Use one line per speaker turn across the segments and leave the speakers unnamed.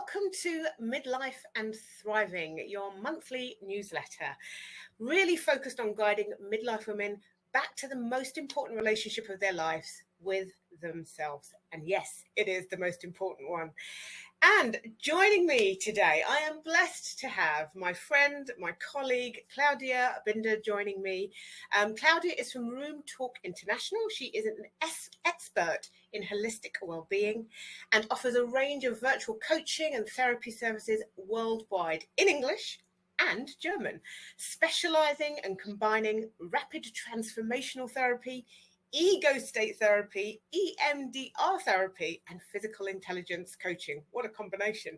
Welcome to Midlife and Thriving, your monthly newsletter, really focused on guiding midlife women back to the most important relationship of their lives with themselves. And yes, it is the most important one. And joining me today, I am blessed to have my friend, my colleague, Claudia Binder joining me. Claudia is from Room Talk International. She is an expert in holistic wellbeing and offers a range of virtual coaching and therapy services worldwide in English and German, specializing and combining rapid transformational therapy, ego state therapy, EMDR therapy, and physical intelligence coaching. What a combination.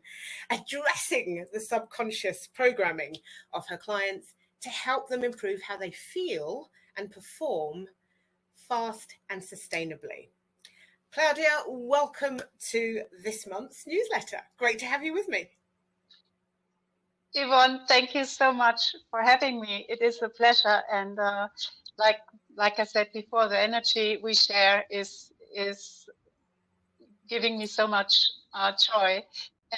Addressing the subconscious programming of her clients to help them improve how they feel and perform fast and sustainably. Claudia, welcome to this month's newsletter. Great to have you with me.
Yvonne, thank you so much for having me. It is a pleasure, and like I said before, the energy we share is giving me so much joy,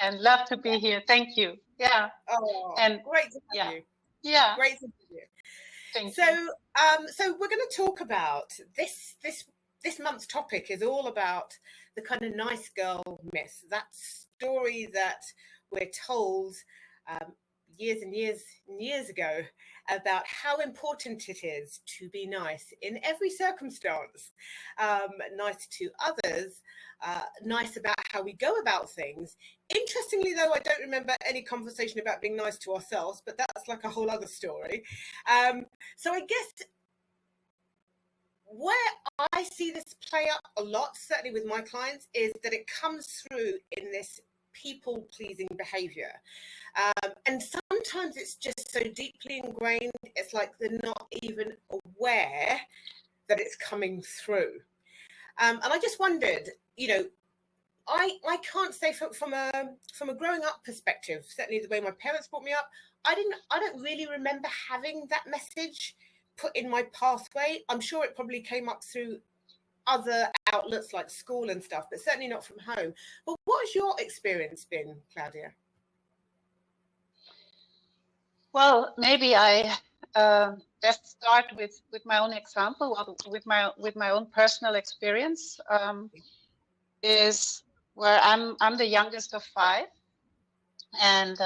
and love to be here. Thank you. Yeah.
Oh, and great to have you.
Yeah.
Great to have you.
Thank
you.
So
we're going to talk about this month's topic is all about the kind of nice girl myth, that story that we're told years and years and years ago about how important it is to be nice in every circumstance, nice to others, nice about how we go about things. Interestingly, though, I don't remember any conversation about being nice to ourselves, but that's like a whole other story. So I guess where I see this play out a lot, certainly with my clients, is that it comes through in this people-pleasing behavior. And sometimes it's just so deeply ingrained, it's like they're not even aware that it's coming through. And I just wondered, I can't say from a growing up perspective, certainly the way my parents brought me up, I don't really remember having that message put in my pathway. I'm sure it probably came up through other outlets like school and stuff, but certainly not from home. But what has your experience been, Claudia?
Well, maybe I just start with my own example, with my own personal experience. Is where I'm the youngest of 5, and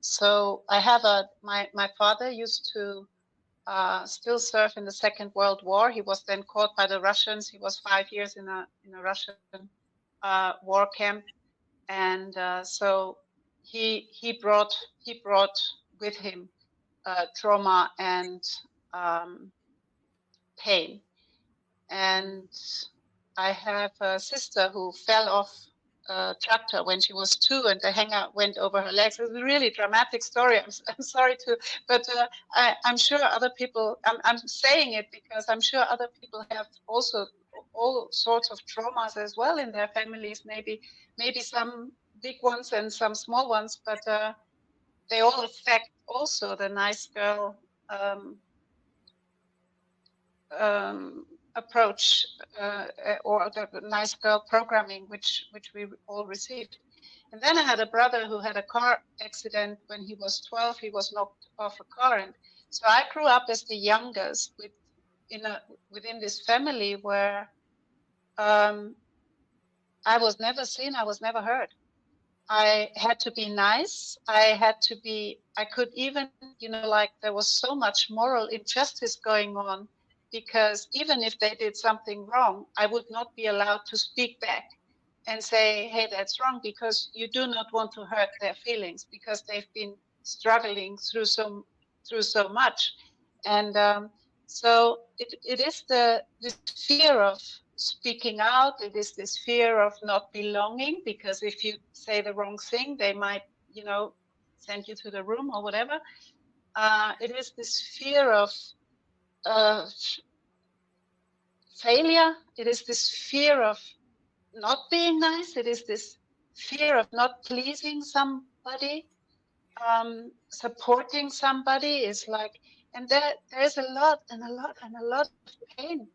so I have my father used to still serve in the Second World War. He was then caught by the Russians. He was 5 years in a Russian war camp, and so he brought with him trauma and pain. And I have a sister who fell off a tractor when she was 2, and the hanger went over her legs. It's a really dramatic story. I'm sorry but I'm sure other people, I'm saying it because I'm sure other people have also all sorts of traumas as well in their families, maybe some big ones and some small ones, but they all affect also the nice girl approach or the nice girl programming which we all received. And then I had a brother who had a car accident when he was 12. He was knocked off a car, and so I grew up as the youngest within this family where I was never seen, I was never heard. I had to be nice. I could even, like there was so much moral injustice going on, because even if they did something wrong, I would not be allowed to speak back and say, hey, that's wrong, because you do not want to hurt their feelings, because they've been struggling through so much. And so it is this fear of speaking out. It is this fear of not belonging, because if you say the wrong thing, they might, send you to the room or whatever. It is this fear of failure. It is this fear of not being nice. It is this fear of not pleasing somebody. Supporting somebody is like, and there's a lot of pain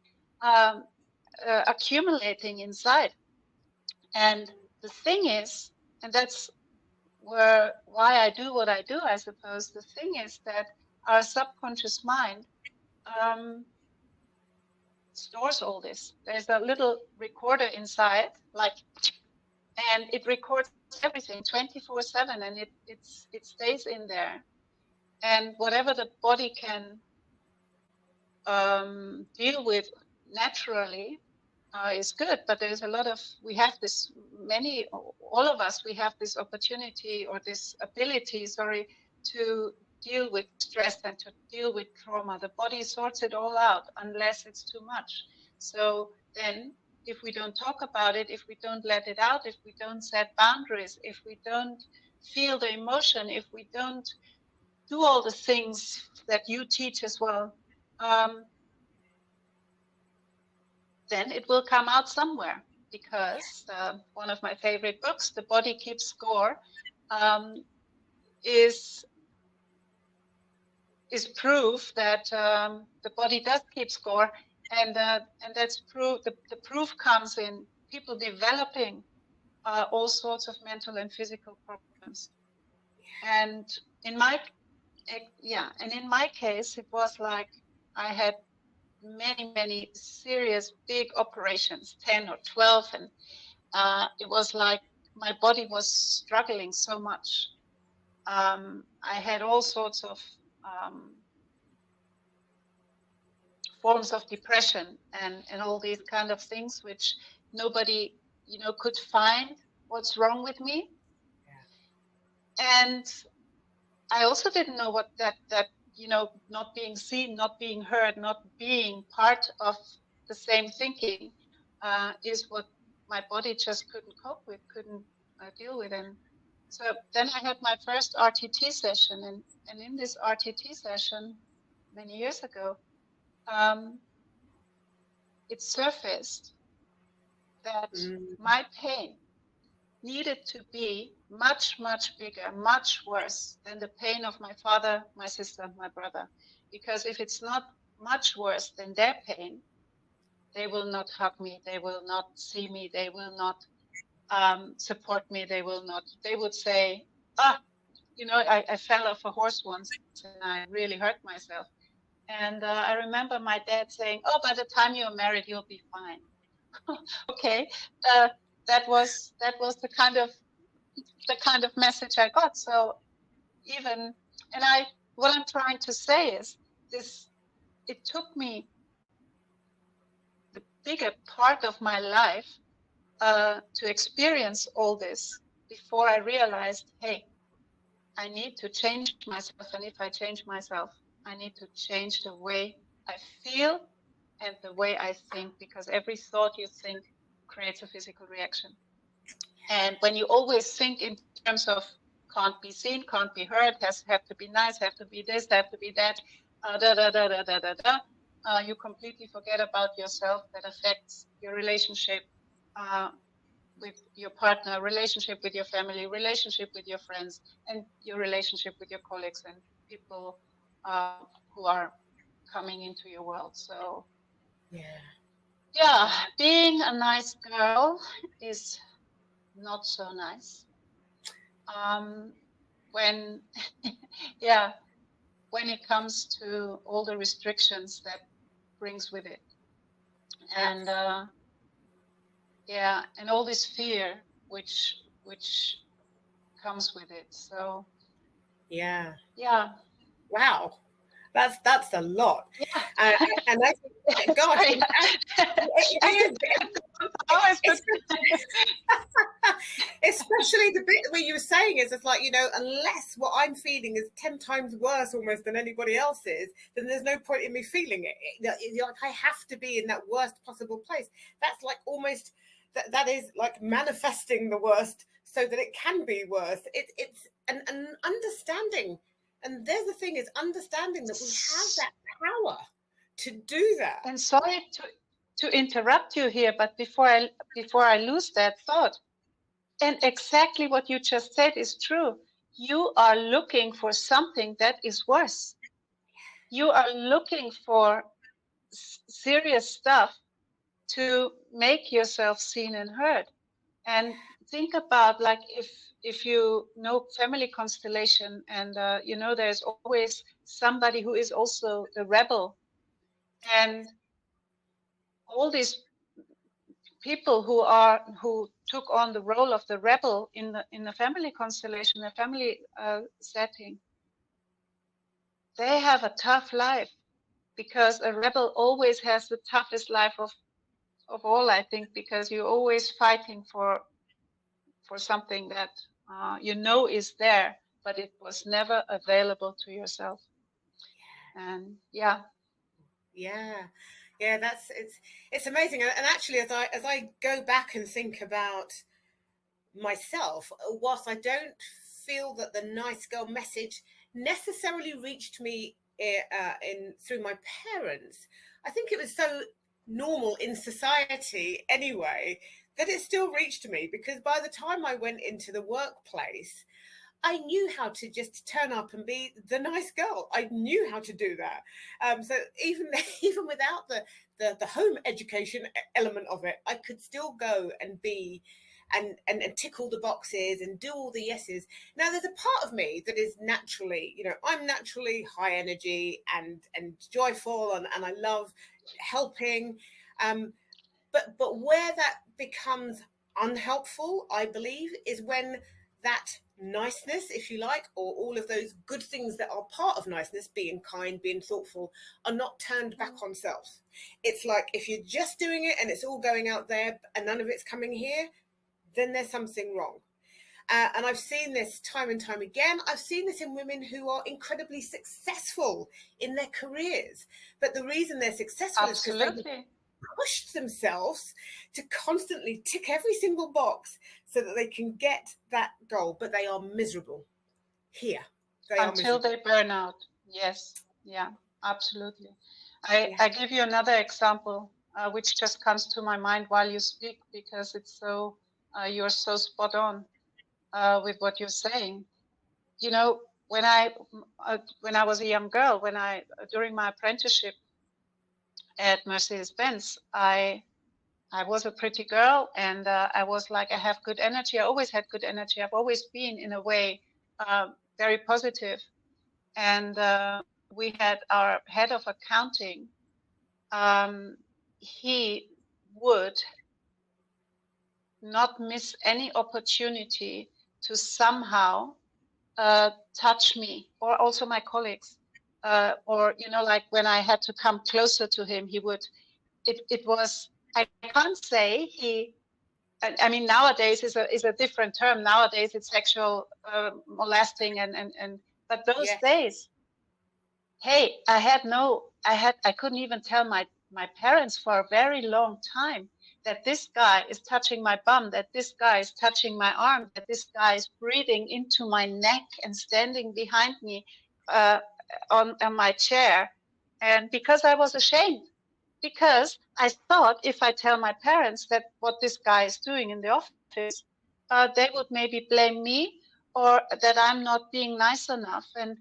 accumulating inside. And the thing is, and that's why I do what I do, I suppose. The thing is that our subconscious mind stores all this. There's a little recorder inside, and it records everything 24/7, and it stays in there. And whatever the body can deal with naturally is good. But there's a lot of, we have this, all of us, we have this opportunity or this ability, to deal with stress and to deal with trauma. The body sorts it all out unless it's too much. So then if we don't talk about it, if we don't let it out, if we don't set boundaries, if we don't feel the emotion, if we don't do all the things that you teach as well, then it will come out somewhere. Because one of my favorite books, The Body Keeps Score, is proof that the body does keep score, and that's proof. The proof comes in people developing all sorts of mental and physical problems. And in my case, it was like I had many serious big operations, 10 or 12, and it was like my body was struggling so much. I had all sorts of forms of depression and all these kind of things, which nobody, could find what's wrong with me. Yeah. And I also didn't know what that not being seen, not being heard, not being part of the same thinking is what my body just couldn't cope with, couldn't deal with. And so then I had my first RTT session, and in this RTT session many years ago, it surfaced that my pain needed to be much, much bigger, much worse than the pain of my father, my sister, my brother. Because if it's not much worse than their pain, they will not hug me, they will not see me, they will not support me, they would say, I fell off a horse once and I really hurt myself. And I remember my dad saying, "Oh, by the time you're married, you'll be fine." Okay, that was the kind of message I got. So what I'm trying to say is this: it took me the bigger part of my life to experience all this before I realized, hey, I need to change myself, and if I change myself, I need to change the way I feel and the way I think, because every thought you think creates a physical reaction. And when you always think in terms of can't be seen, can't be heard, have to be nice, have to be this, have to be that, you completely forget about yourself. That affects your relationship with your partner, relationship with your family, relationship with your friends, and your relationship with your colleagues and people who are coming into your world. So being a nice girl is not so nice when when it comes to all the restrictions that brings with it, and and all this fear which comes with it. So
wow, that's a lot. And I think, gosh, especially the bit where you were saying is it's like, unless what I'm feeling is 10 times worse almost than anybody else's, then there's no point in me feeling it. Like I have to be in that worst possible place. That's like almost that is like manifesting the worst so that it can be worse. It's an understanding. And there's the thing, is understanding that we have that power to do that.
And sorry to interrupt you here, but before I lose that thought, and exactly what you just said is true. You are looking for something that is worse. You are looking for serious stuff to make yourself seen and heard. And think about, like, if you know family constellation, and you know, there's always somebody who is also the rebel, and all these people who took on the role of the rebel in the family constellation, the family setting, they have a tough life, because a rebel always has the toughest life of all, I think, because you're always fighting for something that you know is there, but it was never available to yourself. And yeah.
That's it's amazing. And actually, as I go back and think about myself, whilst I don't feel that the nice girl message necessarily reached me in through my parents, I think it was so normal in society anyway that it still reached me, because by the time I went into the workplace, I knew how to just turn up and be the nice girl. I knew how to do that. So even even without the home education element of it, I could still go and be and tick all the boxes and do all the yeses. Now there's a part of me that is naturally, I'm naturally high energy and joyful, and I love helping. But where that becomes unhelpful, I believe, is when that niceness, if you like, or all of those good things that are part of niceness, being kind, being thoughtful, are not turned back on self. It's like if you're just doing it and it's all going out there and none of it's coming here, then there's something wrong. And I've seen this time and time again. I've seen this in women who are incredibly successful in their careers. But the reason they're successful is because they pushed themselves to constantly tick every single box so that they can get that goal, but they are miserable here.
Until they burn out. Yes. Yeah, absolutely. I give you another example, which just comes to my mind while you speak, because it's so, you're so spot on with what you're saying. You know, when I was a young girl, during my apprenticeship at Mercedes-Benz, I was a pretty girl, and I was like, I have good energy. I always had good energy. I've always been, in a way, very positive. And we had our head of accounting. He would not miss any opportunity to somehow touch me, or also my colleagues. Or, like when I had to come closer to him, he would, it was, I can't say I mean, nowadays is a different term. Nowadays it's sexual molesting, but those days, hey, I couldn't even tell my parents for a very long time that this guy is touching my bum, that this guy is touching my arm, that this guy is breathing into my neck and standing behind me on my chair. And because I was ashamed, because I thought if I tell my parents that what this guy is doing in the office, they would maybe blame me, or that I'm not being nice enough. And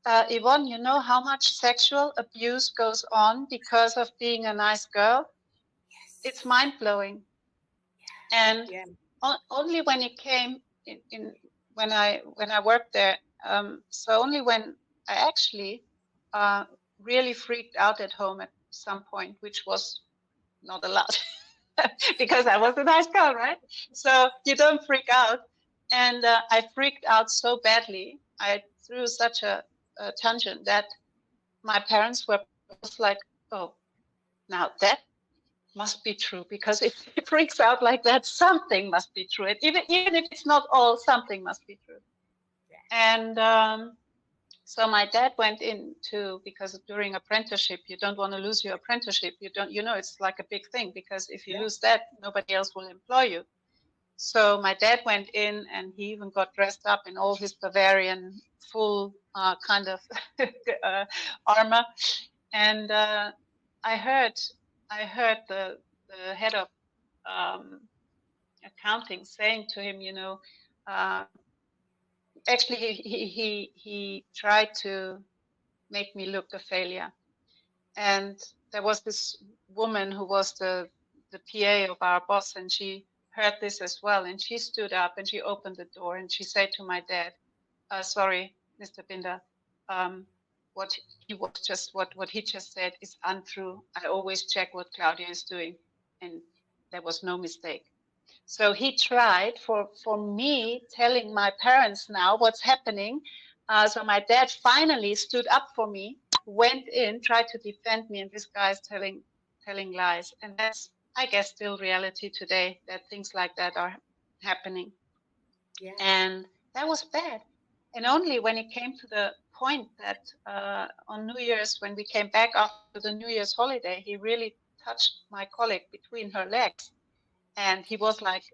Yvonne, you know how much sexual abuse goes on because of being a nice girl? Yes. It's mind-blowing. And only when it came when I worked there, so only when I actually really freaked out at home at some point, which was not allowed because I was a nice girl, right? So you don't freak out. And I freaked out so badly. I threw such a tangent that my parents were both like, oh, now that must be true, because if he freaks out like that, something must be true. Even if it's not all, something must be true. And so my dad went into, because during apprenticeship, you don't want to lose your apprenticeship. It's like a big thing, because if you lose that, nobody else will employ you. So my dad went in, and he even got dressed up in all his Bavarian full kind of armor. And I heard the head of accounting saying to him, actually he tried to make me look a failure. And there was this woman who was the PA of our boss, and heard this as well, and she stood up and she opened the door and she said to my dad, sorry, Mr. Binder, what he just said is untrue. I always check what Claudia is doing, and there was no mistake. So he tried for me telling my parents now what's happening. So my dad finally stood up for me, went in, tried to defend me, and this guy's telling lies. And that's, I guess, still reality today, that things like that are happening.
Yeah.
And that was bad. And only when it came to the point that on New Year's, when we came back after the New Year's holiday, he really touched my colleague between her legs. And he was like,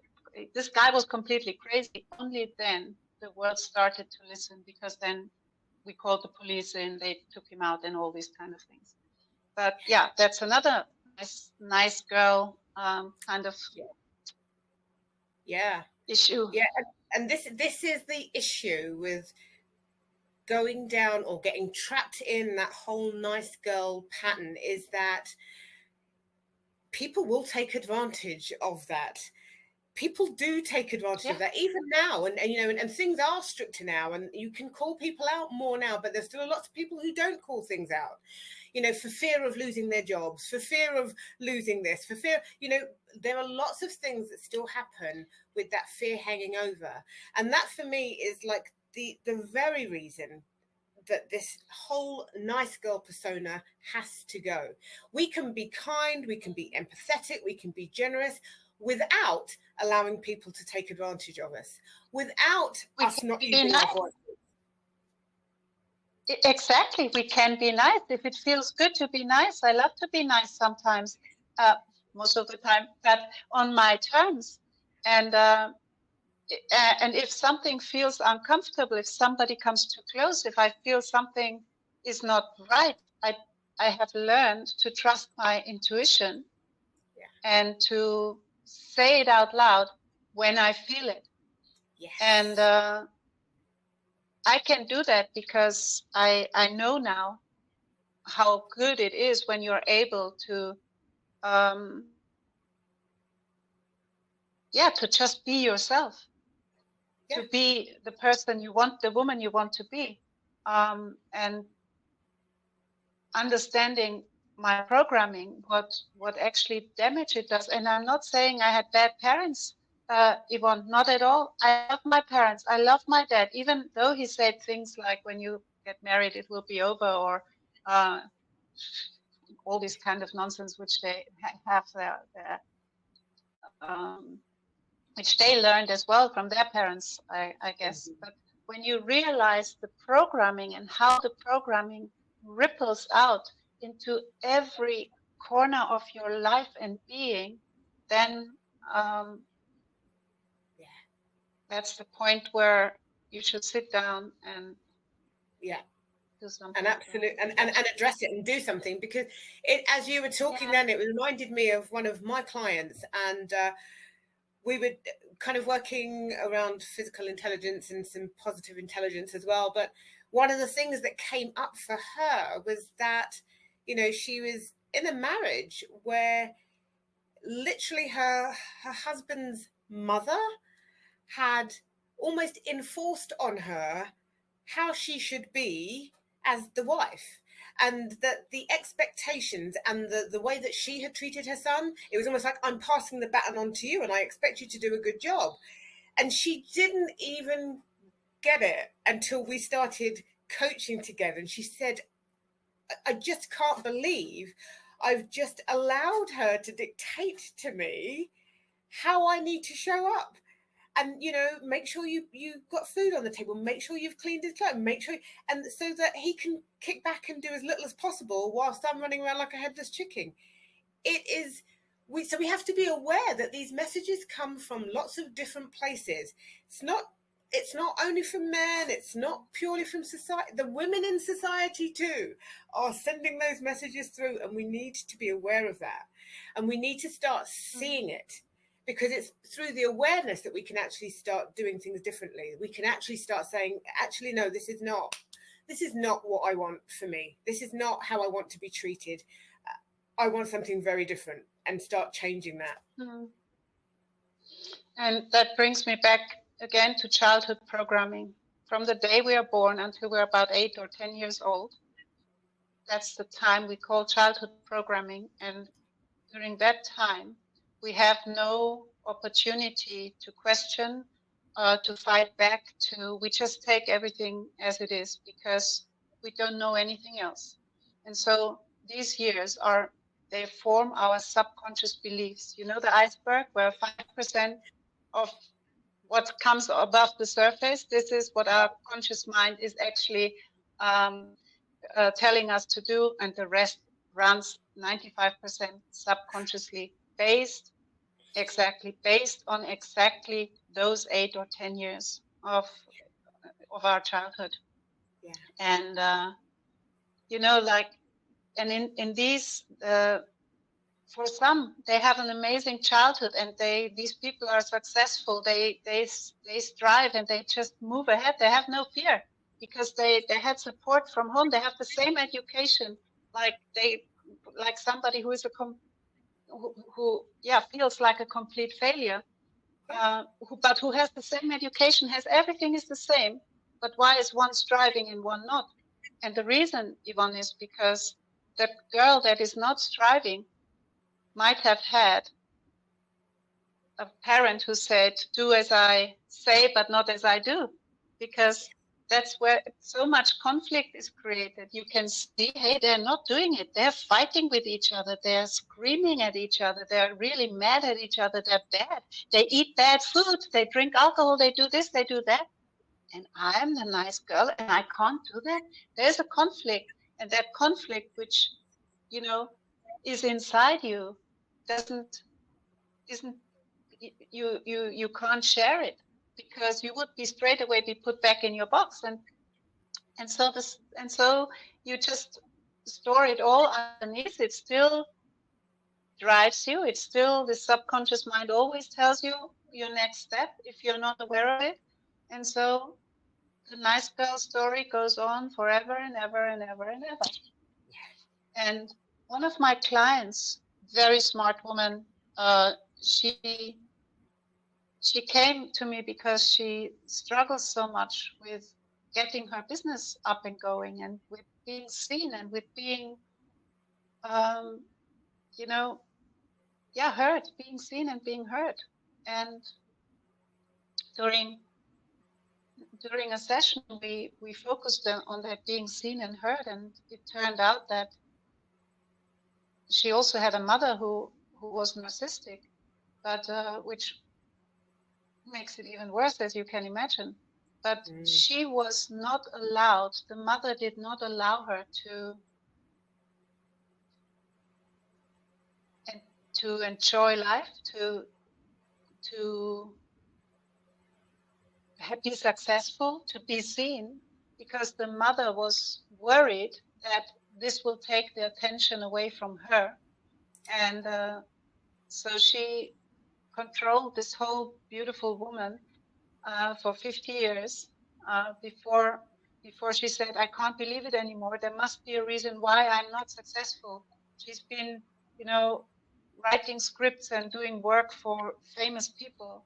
this guy was completely crazy. Only then the world started to listen, because then we called the police in, they took him out and all these kind of things. But yeah, that's another nice girl kind of issue.
Yeah, and this is the issue with going down or getting trapped in that whole nice girl pattern, is that people will take advantage of that. People do take advantage of that even now, and you know, and things are stricter now, and you can call people out more now, but there's still lots of people who don't call things out, you know, for fear of losing their jobs, for fear of losing this, for fear, you know, there are lots of things that still happen with that fear hanging over. And that for me is like the very reason that this whole nice girl persona has to go. We can be kind, we can be empathetic, we can be generous, without allowing people to take advantage of us, without us not using our voice.
Exactly, we can be nice if it feels good to be nice. I love to be nice sometimes, most of the time, but on my terms. And if something feels uncomfortable, if somebody comes too close, if I feel something is not right, I have learned to trust my intuition and to say it out loud when I feel it.
Yes.
And I can do that because I know now how good it is when you're able to to just be yourself, to be the person you want, the woman you want to be, and understanding my programming, what actually damage it does. And I'm not saying I had bad parents, Yvonne, not at all. I love my parents. I love my dad, even though he said things like, when you get married, it will be over, or all this kind of nonsense, which they have which they learned as well from their parents, I guess. But when you realize the programming and how the programming ripples out into every corner of your life and being, then that's the point where you should sit down and do something.
And absolutely, and address it and do something, because it, as you were talking then, it reminded me of one of my clients, and we were kind of working around physical intelligence and some positive intelligence as well. But one of the things that came up for her was that, you know, she was in a marriage where literally her husband's mother had almost enforced on her how she should be as the wife, and that the expectations and the way that she had treated her son, it was almost like, I'm passing the baton on to you and I expect you to do a good job. And she didn't even get it until we started coaching together, and she said, I just can't believe I've just allowed her to dictate to me how I need to show up. And, you know, make sure you've got food on the table, make sure you've cleaned his clothes, make sure, and so that he can kick back and do as little as possible whilst I'm running around like a headless chicken. It is, so we have to be aware that these messages come from lots of different places. It's not only from men, it's not purely from society. The women in society too are sending those messages through, and we need to be aware of that. And we need to start seeing it, because it's through the awareness that we can actually start doing things differently. We can actually start saying, actually, no, this is not what I want for me. This is not how I want to be treated. I want something very different, and start changing that.
And that brings me back again to childhood programming. From the day we are born until we're about 8 or 10 years old, that's the time we call childhood programming. And during that time, we have no opportunity to question, to fight back, we just take everything as it is because we don't know anything else. And so these years they form our subconscious beliefs. You know, the iceberg where 5% of what comes above the surface, this is what our conscious mind is actually telling us to do, and the rest runs 95% subconsciously based on exactly those 8 or 10 years of our childhood.
Yeah.
And you know, like, and in these for some, they have an amazing childhood, and these people are successful. They strive, and they just move ahead. They have no fear because they had support from home. They have the same education, like somebody who is who feels like a complete failure, who has the same education, has everything is the same. But why is one striving and one not? And the reason, Yvonne, is because the girl that is not striving might have had a parent who said, do as I say, but not as I do, because that's where so much conflict is created. You can see, hey, they're not doing it. They're fighting with each other. They're screaming at each other. They're really mad at each other. They're bad. They eat bad food. They drink alcohol. They do this. They do that. And I'm the nice girl and I can't do that. There's a conflict. And that conflict, which, you know, is inside you, isn't you can't share it because you would be straight away be put back in your box, and so you just store it all underneath. It still drives you. It's still the subconscious mind always tells you your next step if you're not aware of it. And so the nice girl story goes on forever and ever and ever and ever. And one of my clients, very smart woman, she came to me because she struggles so much with getting her business up and going, and with being seen, and with being, um, you know, heard, being seen and being heard. And during a session, we focused on that being seen and heard, and it turned out that she also had a mother who was narcissistic, but which makes it even worse, as you can imagine. But she was not allowed, the mother did not allow her to enjoy life, to be successful, to be seen, because the mother was worried that this will take the attention away from her. And so she controlled this whole beautiful woman for 50 years before she said, I can't believe it anymore. There must be a reason why I'm not successful. She's been, writing scripts and doing work for famous people.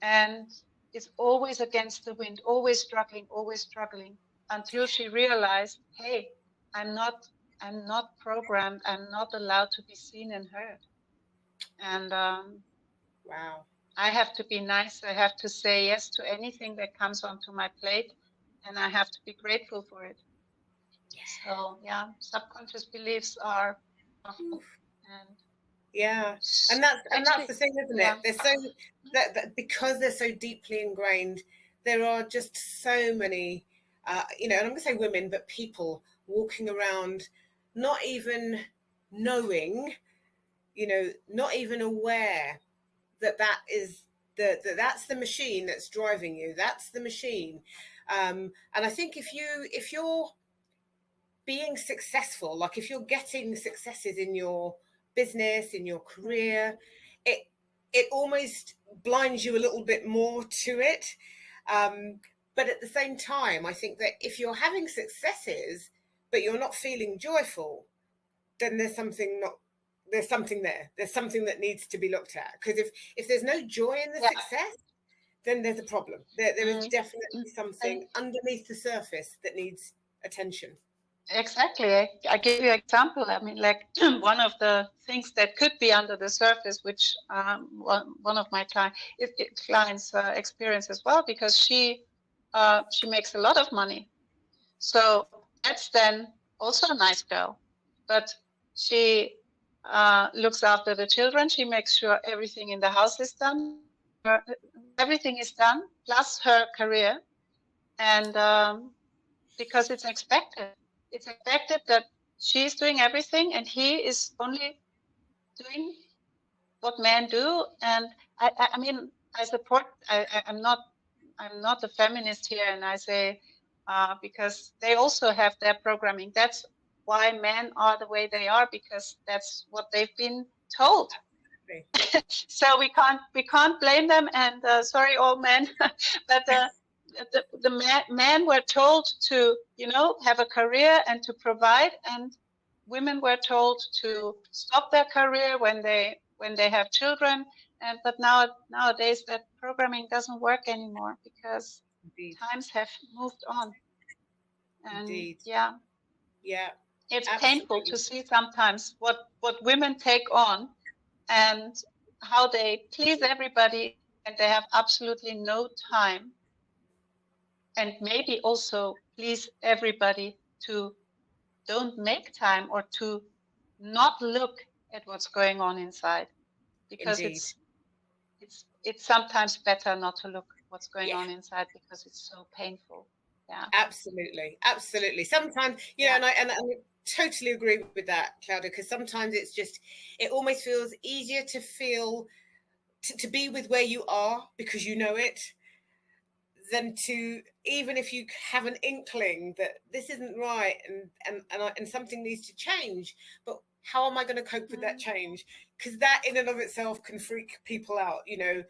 And it's always against the wind, always struggling, until she realized, hey, I'm not programmed. I'm not allowed to be seen and heard. And
wow.
I have to be nice. I have to say yes to anything that comes onto my plate, and I have to be grateful for it. Yeah. So subconscious beliefs are powerful. And
and that's the thing, isn't it? They're so that because they're so deeply ingrained, there are just so many, and I'm going to say women, but people walking around not even knowing, not even aware that is that's the machine that's driving you. That's the machine. And I think if you're being successful, like if you're getting successes in your business, in your career, it almost blinds you a little bit more to it. But at the same time, I think that if you're having successes but you're not feeling joyful, then there's something not there's something there. There's something that needs to be looked at. Because if there's no joy in the success, then there's a problem. There is definitely something underneath the surface that needs attention.
Exactly. I give you an example. I mean, like one of the things that could be under the surface, which one of my clients experience as well, because she makes a lot of money. So that's then also a nice girl, but she looks after the children. She makes sure everything in the house is done. Everything is done, plus her career, and because it's expected. It's expected that she's doing everything and he is only doing what men do. And I mean, I support. I'm not a feminist here, and I say because they also have their programming. That's why men are the way they are, because that's what they've been told. So we can't blame them. And sorry, all men, but the men were told to, you know, have a career and to provide, and women were told to stop their career when they have children. And but nowadays that programming doesn't work anymore, because times have moved on. And yeah, it's painful to see sometimes what women take on and how they please everybody, and they have absolutely no time, and maybe also please everybody to don't make time or to not look at what's going on inside, because it's sometimes better not to look what's going on inside, because it's so painful. Yeah,
absolutely. Sometimes, you know, and I totally agree with that, Claudia, because sometimes it almost feels easier to feel to be with where you are because you know it, than to, even if you have an inkling that this isn't right and something needs to change, but how am I going to cope with that change? Because that in and of itself can freak people out, you know.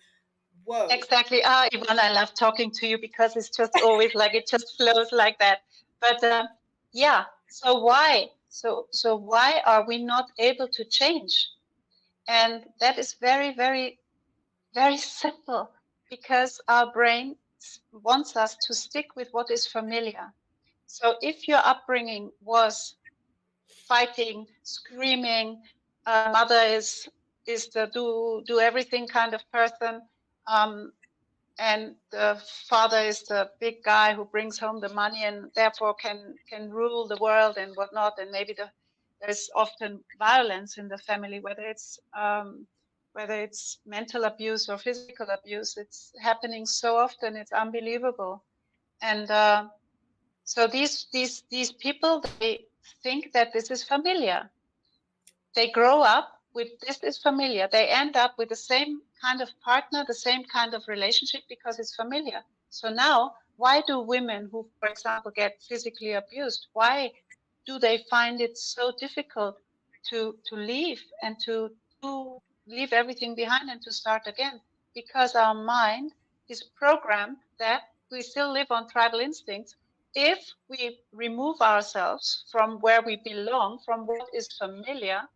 Whoa.
Exactly. Yvonne, I love talking to you because it's just always like it just flows like that. But yeah, so why? So why are we not able to change? And that is very, very, very simple, because our brain wants us to stick with what is familiar. So if your upbringing was fighting, screaming, mother is the do everything kind of person, and the father is the big guy who brings home the money and therefore can rule the world and whatnot, and maybe there's often violence in the family, whether it's mental abuse or physical abuse. It's happening so often, it's unbelievable. And so these people, they think that this is familiar. They grow up with this is familiar. They end up with the same kind of partner, the same kind of relationship, because it's familiar. So now, why do women who, for example, get physically abused, why do they find it so difficult to leave and to leave everything behind and to start again? Because our mind is programmed that we still live on tribal instincts. If we remove ourselves from where we belong, from what is familiar,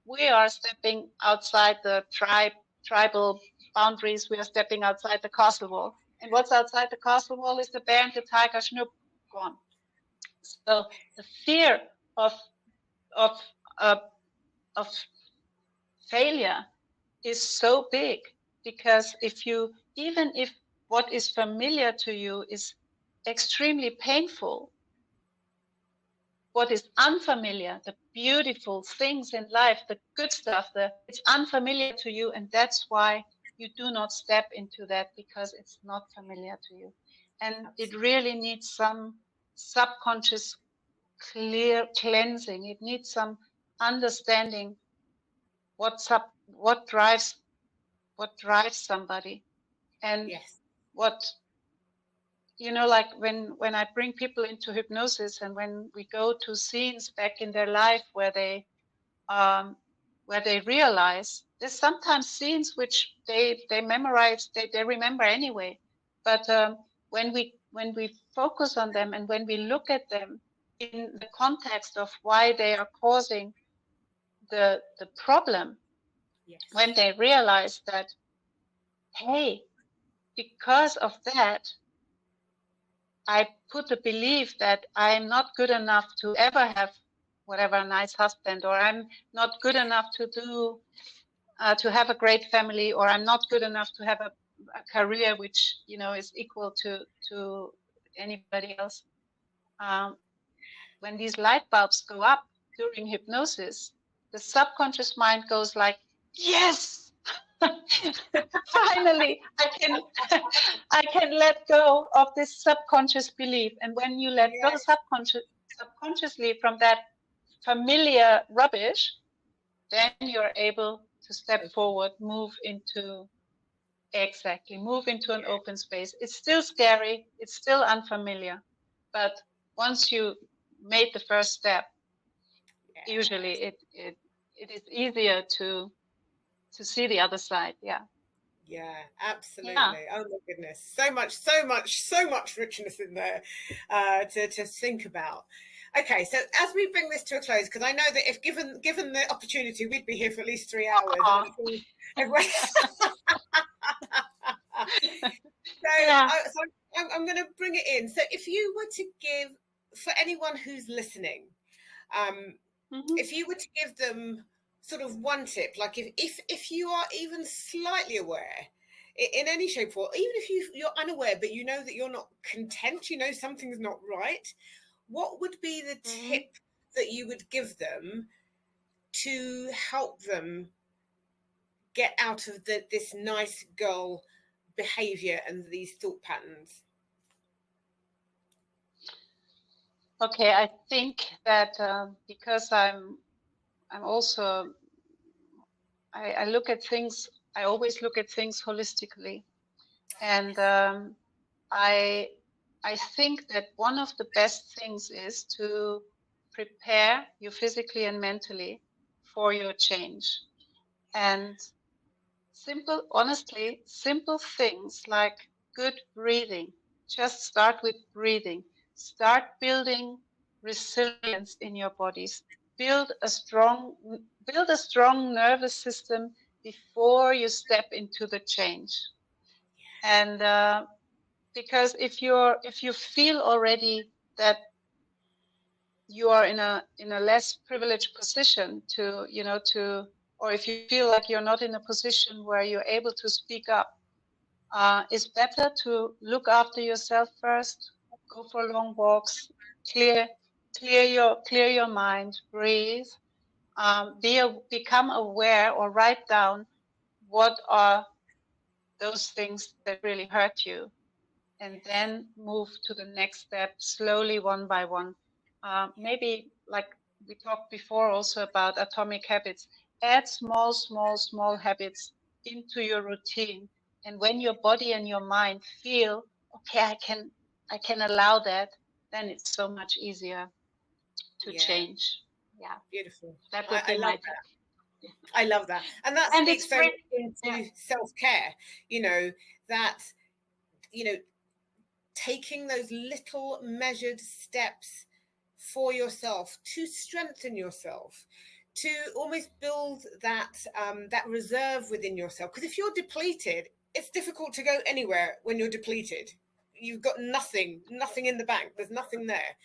we are stepping outside the tribal boundaries. We are stepping outside the castle wall. And what's outside the castle wall is the bear and the tiger, Schnupp, gone. So the fear of failure is so big, because even if what is familiar to you is extremely painful, what is unfamiliar, the beautiful things in life, the good stuff, it's unfamiliar to you, and that's why you do not step into that, because it's not familiar to you. And it really needs some subconscious clear cleansing. It needs some understanding what drives somebody, and what, you know, like when I bring people into hypnosis, and when we go to scenes back in their life where they realize, there's sometimes scenes which they memorize, they remember anyway, but when we focus on them and when we look at them in the context of why they are causing the problem
Yes.
when they realize that, hey, because of that, I put the belief that I'm not good enough to ever have whatever a nice husband, or I'm not good enough to do to have a great family, or I'm not good enough to have a career which is equal to anybody else. When these light bulbs go up during hypnosis, the subconscious mind goes like, yes, finally I can let go of this subconscious belief. And when you let go subconsciously from that familiar rubbish, then you're able to step forward, move into an open space. It's still scary, it's still unfamiliar, but once you made the first step, usually it is easier to see the other side.
Yeah, absolutely. Oh my goodness, so much richness in there to think about. Okay, so as we bring this to a close, because I know that if given the opportunity, we'd be here for at least 3 hours. So I'm going to bring it in. So if you were to give, for anyone who's listening, if you were to give them sort of one tip, like if you are even slightly aware in any shape or even if you're unaware, but you know that you're not content, something's not right, what would be the tip that you would give them to help them get out of this nice girl behavior and these thought patterns?
Okay, I think that because I'm also I look at things. I always look at things holistically, and I think that one of the best things is to prepare you physically and mentally for your change. And simple things like good breathing. Just start with breathing. Start building resilience in your bodies. Build a strong nervous system before you step into the change. And because if you feel already that you are in a less privileged position or if you feel like you're not in a position where you're able to speak up, it's better to look after yourself first. Go for long walks, clear your mind, breathe, become aware or write down what are those things that really hurt you, and then move to the next step slowly, one by one. Maybe like we talked before also about atomic habits, add small habits into your routine. And when your body and your mind feel, okay, I can allow that, then it's so much easier to change. Yeah.
Beautiful.
That would be my tip.
I love that. And that speaks so much into self-care, that, taking those little measured steps for yourself to strengthen yourself, to almost build that reserve within yourself. Because if you're depleted, it's difficult to go anywhere when you're depleted. You've got nothing in the bank. There's nothing there.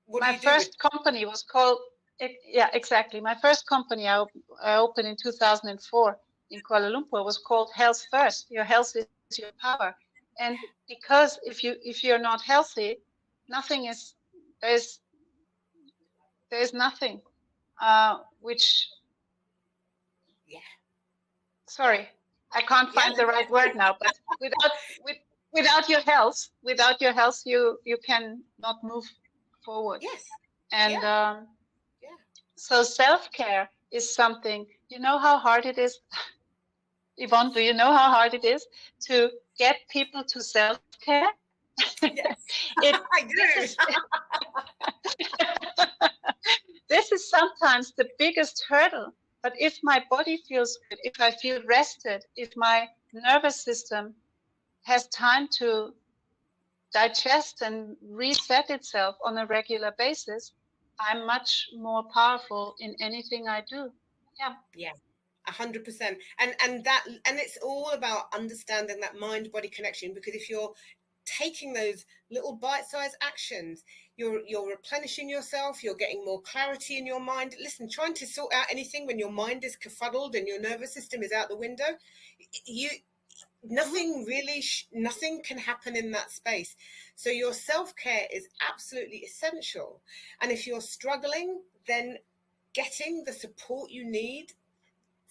My first company was called, exactly. My first company I opened in 2004 in Kuala Lumpur was called Health First. Your health is your power. And because if you're not healthy, there's nothing sorry, I can't find the right word now, but without your health, you can not move forward.
Yes.
And so self-care is something, you know how hard it is? Yvonne, do you know how hard it is to get people to self-care?
Yes, I do.
This is sometimes the biggest hurdle. But if my body feels good, if I feel rested, if my nervous system has time to digest and reset itself on a regular basis, I'm much more powerful in anything I do.
Yeah. 100%. And it's all about understanding that mind body connection, because if you're taking those little bite-sized actions, you're replenishing yourself, you're getting more clarity in your mind. Listen, trying to sort out anything when your mind is kerfuddled and your nervous system is out the window, nothing can happen in that space. So your self-care is absolutely essential. And if you're struggling, then getting the support you need,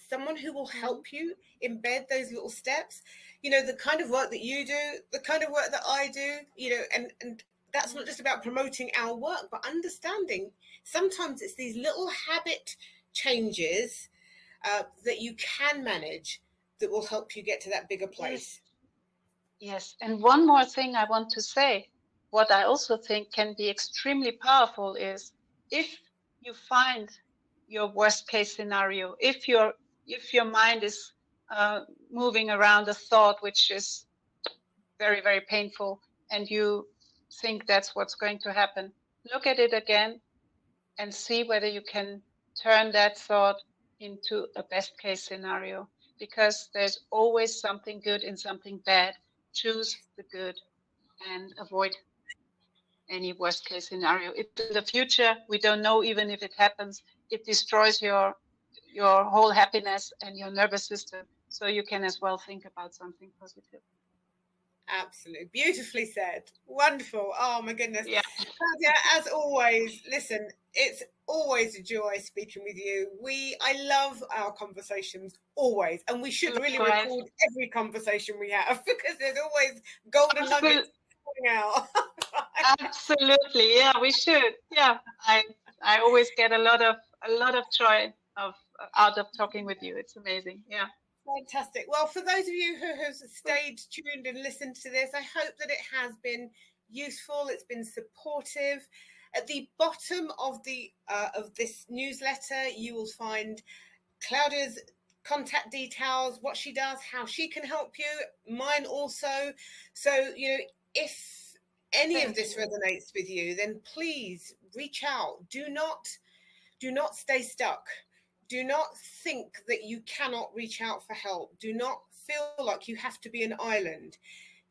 someone who will help you embed those little steps, the kind of work that you do, the kind of work that I do, and that's not just about promoting our work, but understanding sometimes it's these little habit changes that you can manage that will help you get to that bigger place.
Yes. And one more thing I want to say, what I also think can be extremely powerful is if you find your worst case scenario, if your mind is moving around a thought which is very, very painful, and you think that's what's going to happen, look at it again and see whether you can turn that thought into a best case scenario, because there's always something good in something bad. Choose the good and avoid any worst case scenario. If in the future we don't know, even if it happens, it destroys your whole happiness and your nervous system. So you can as well think about something positive.
Absolutely. Beautifully said. Wonderful. Oh my goodness.
Yeah.
Claudia, as always, listen, it's always a joy speaking with you. I love our conversations always, and we should really record every conversation we have, because there's always golden nuggets coming out.
Absolutely. Yeah, we should. Yeah. I always get a lot of joy out of talking with you. It's amazing. Yeah.
Fantastic. Well, for those of you who have stayed tuned and listened to this, I hope that it has been useful. It's been supportive. At the bottom of this newsletter, you will find Claudia's contact details, what she does, how she can help you, mine also. So, if any of this resonates with you, then please reach out. Do not stay stuck. Do not think that you cannot reach out for help. Do not feel like you have to be an island.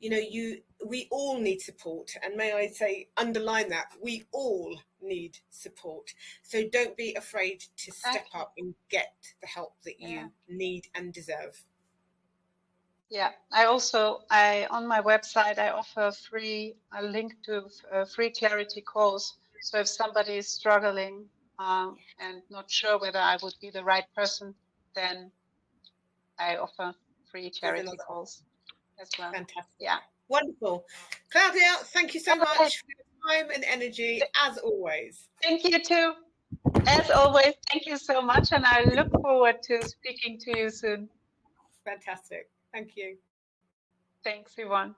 We all need support. And may I say, underline that, we all need support. So don't be afraid to step up and get the help that you need and deserve.
Yeah, on my website, I offer a link to free clarity calls. So if somebody is struggling and not sure whether I would be the right person, then I offer free clarity calls as well.
Fantastic.
Yeah.
Wonderful. Claudia, thank you so much for your time and energy, as always.
Thank you too. As always, thank you so much. And I look forward to speaking to you soon.
Fantastic. Thank you.
Thanks, Yvonne.